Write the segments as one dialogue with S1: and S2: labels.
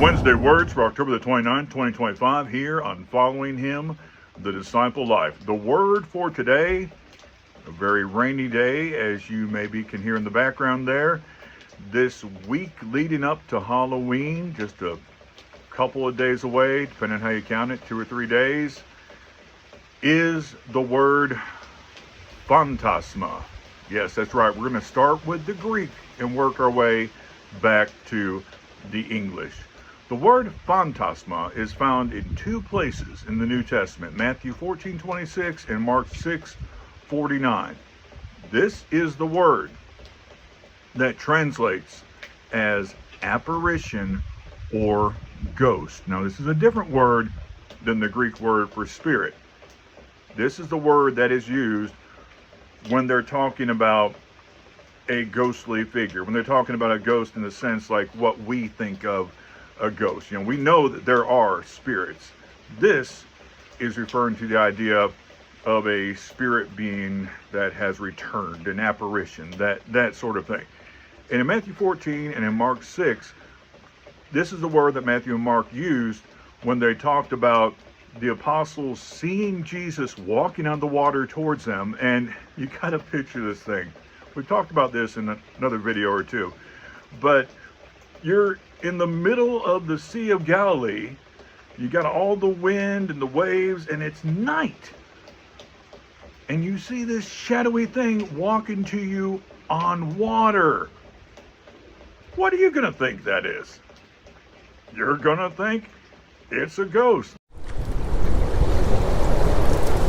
S1: Wednesday words for October the 29th, 2025 here on Following Him, the Disciple Life. The word for today, a very rainy day, as you maybe can hear in the background there. This week leading up to Halloween, just a couple of days away, depending on how you count it, 2 or 3 days, is the word Phantasma. Yes, that's right. We're going to start with the Greek and work our way back to the English. The word Phantasma is found in 2 places in the New Testament, Matthew 14:26 and Mark 6:49. This is the word that translates as apparition or ghost. Now, this is a different word than the Greek word for spirit. This is the word that is used when they're talking about a ghostly figure, when they're talking about a ghost in the sense like what we think of a ghost. You know, we know that there are spirits. This is referring to the idea of a spirit being that has returned, an apparition, that sort of thing. And in Matthew 14 and in Mark 6, this is the word that Matthew and Mark used when they talked about the apostles seeing Jesus walking on the water towards them. And you got to picture this thing. We've talked about this in another video or two, but you're in the middle of the Sea of Galilee. You got all the wind and the waves, and it's night. And you see this shadowy thing walking to you on water. What are you going to think that is? You're going to think it's a ghost.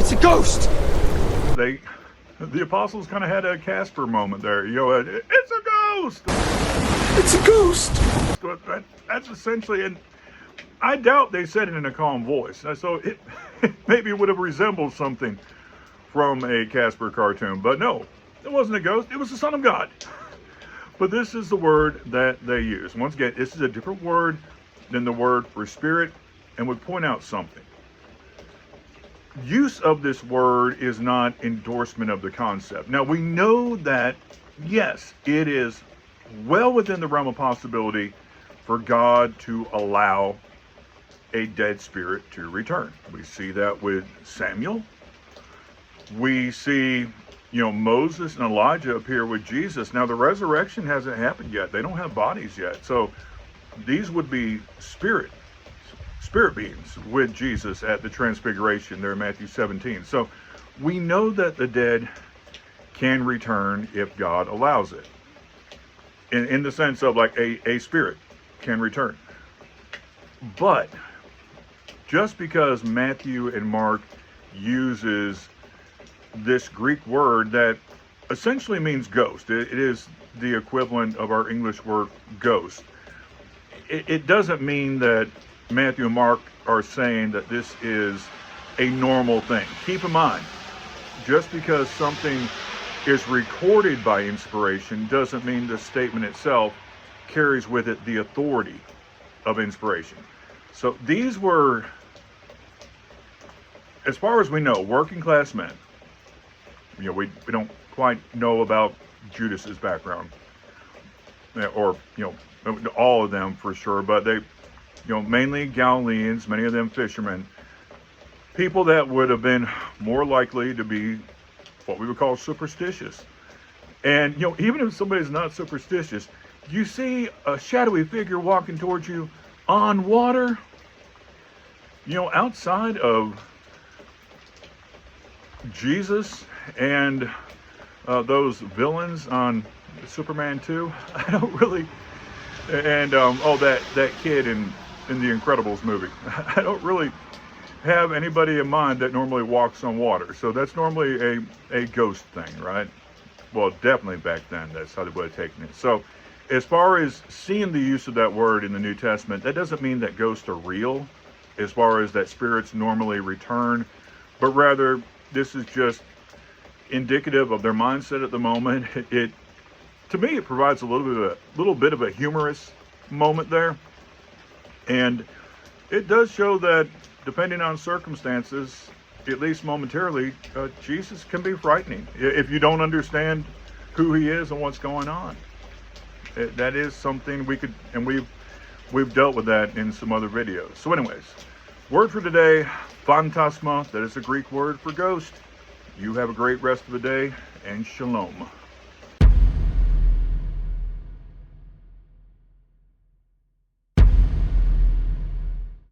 S2: It's a ghost!
S1: The apostles kind of had a Casper moment there. You know, it's a ghost!
S2: It's a ghost!
S1: That's essentially, and I doubt they said it in a calm voice. So it maybe would have resembled something from a Casper cartoon. But no, it wasn't a ghost. It was the Son of God. But this is the word that they use. Once again, this is a different word than the word for spirit, and would point out something. Use of this word is not endorsement of the concept. Now, we know that, yes, it is well within the realm of possibility for God to allow a dead spirit to return. We see that with Samuel. We see, Moses and Elijah appear with Jesus. Now, the resurrection hasn't happened yet. They don't have bodies yet. So these would be spirit beings with Jesus at the transfiguration there in Matthew 17. So we know that the dead can return if God allows it. In the sense of like a spirit can return. But just because Matthew and Mark uses this Greek word that essentially means ghost, it is the equivalent of our English word ghost. It doesn't mean that Matthew and Mark are saying that this is a normal thing. Keep in mind, just because something is recorded by inspiration doesn't mean the statement itself carries with it the authority of inspiration. So these were, as far as we know, working class men. We don't quite know about Judas's background, or all of them for sure, but they, mainly Galileans, many of them fishermen, people that would have been more likely to be what we would call superstitious. And, even if somebody's not superstitious, you see a shadowy figure walking towards you on water, outside of Jesus and those villains on Superman 2, I don't really, and that kid in the Incredibles movie, I don't really have anybody in mind that normally walks on water. So that's normally a ghost thing, right? Well, definitely back then, that's how they would have taken it. So as far as seeing the use of that word in the New Testament, that doesn't mean that ghosts are real, as far as that spirits normally return, but rather this is just indicative of their mindset at the moment. To me, it provides a little bit of a humorous moment there. And it does show that, depending on circumstances, at least momentarily, Jesus can be frightening if you don't understand who he is and what's going on. That is something we could, and we've we've dealt with that in some other videos. So anyways, word for today, Phantasma, that is a Greek word for ghost. You have a great rest of the day, and shalom.